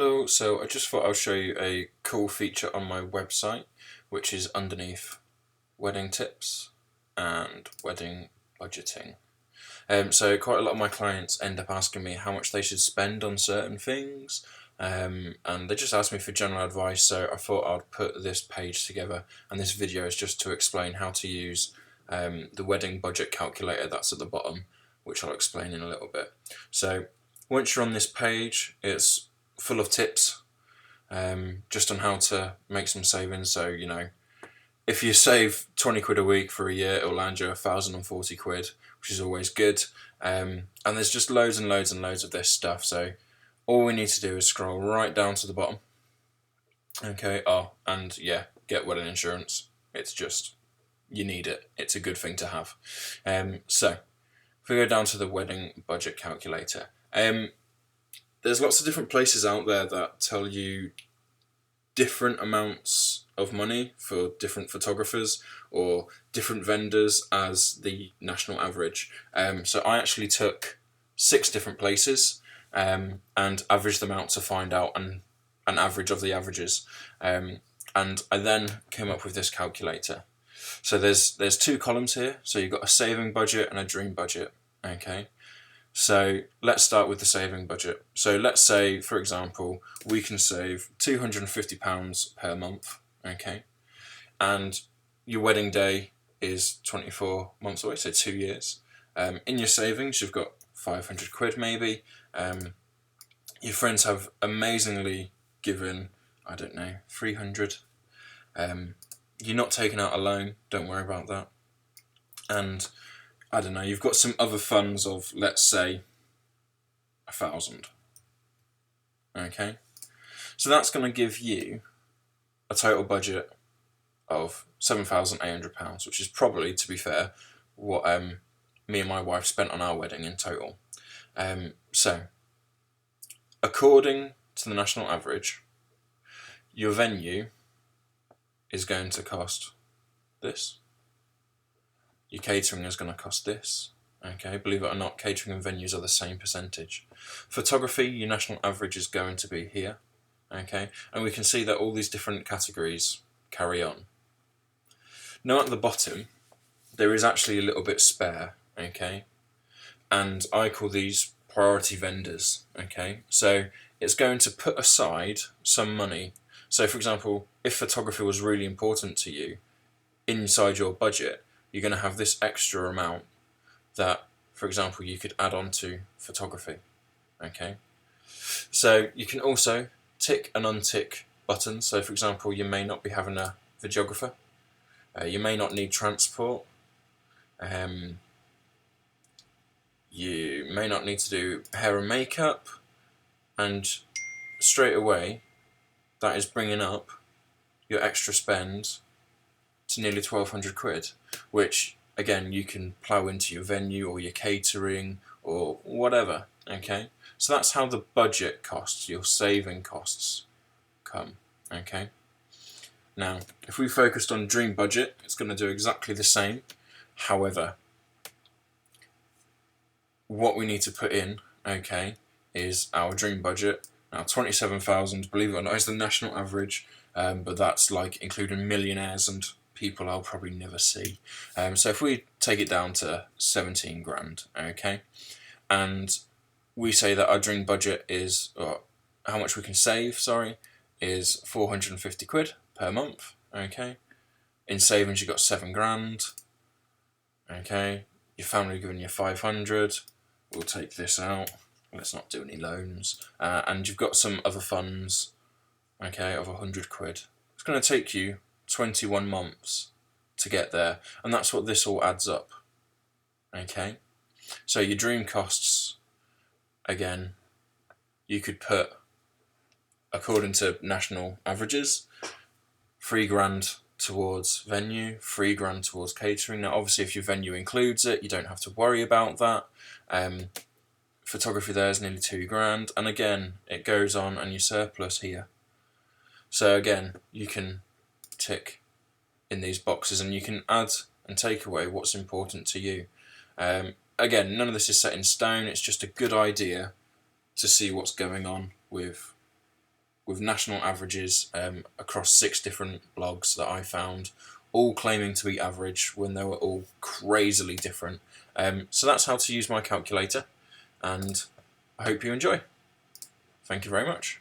Hello, so I just thought I'll show you a cool feature on my website, which is underneath wedding tips and wedding budgeting. So quite a lot of my clients end up asking me how much they should spend on certain things, and they just ask me for general advice, so I thought I'd put this page together, and this video is just to explain how to use the wedding budget calculator that's at the bottom, which I'll explain in a little bit. So once you're on this page, it's full of tips just on how to make some savings. So, if you save 20 quid a week for a year, it'll land you 1,040 quid, which is always good. And there's just loads and loads and loads of this stuff. So all we need to do is scroll right down to the bottom. Okay, and yeah, get wedding insurance. It's just, you need it. It's a good thing to have. So if we go down to the wedding budget calculator, there's lots of different places out there that tell you different amounts of money for different photographers or different vendors as the national average. So I actually took 6 different places and averaged them out to find out an average of the averages. And I then came up with this calculator. So there's 2 columns here. So you've got a saving budget and a dream budget. Okay. So let's start with the saving budget. So let's say, for example, we can save £250 per month, okay? And your wedding day is 24 months away, so 2 years. In your savings, you've got 500 quid maybe. Your friends have amazingly given, 300. You're not taking out a loan, don't worry about that. And you've got some other funds of, let's say, 1,000. Okay? So that's going to give you a total budget of £7,800, which is probably, to be fair, what me and my wife spent on our wedding in total. So, according to the national average, your venue is going to cost this. Your catering is going to cost this. Okay, believe it or not, catering and venues are the same percentage. Photography, your national average is going to be here. Okay, and we can see that all these different categories carry on. Now at the bottom, there is actually a little bit spare. Okay, and I call these priority vendors. Okay, so it's going to put aside some money. So for example, if photography was really important to you, inside your budget, you're going to have this extra amount that, for example, you could add on to photography. Okay, so you can also tick and untick buttons. So for example, you may not be having a videographer, you may not need transport, you may not need to do hair and makeup, and straight away that is bringing up your extra spend to nearly 1,200 quid, which again you can plough into your venue or your catering or whatever. Okay, so that's how the budget costs, your saving costs, come. Okay, now if we focused on dream budget, it's going to do exactly the same. However, what we need to put in, okay, is our dream budget. Now 27,000, believe it or not, is the national average, but that's like including millionaires and people I'll probably never see. So if we take it down to 17 grand, okay, and we say that our dream budget is, or how much we can save, is 450 quid per month, okay. In savings you got 7 grand, okay. Your family giving you 500, we'll take this out, let's not do any loans, and you've got some other funds, okay, of 100 quid. It's going to take you 21 months to get there, and that's what this all adds up. Okay, so your dream costs, again, you could put, according to national averages, 3 grand towards venue, 3 grand towards catering. Now obviously if your venue includes it, you don't have to worry about that. Photography there is nearly 2 grand, and again it goes on, and your surplus here. So again, you can tick in these boxes and you can add and take away what's important to you. Again, none of this is set in stone, it's just a good idea to see what's going on with with national averages across 6 different blogs that I found, all claiming to be average when they were all crazily different. So that's how to use my calculator, and I hope you enjoy. Thank you very much.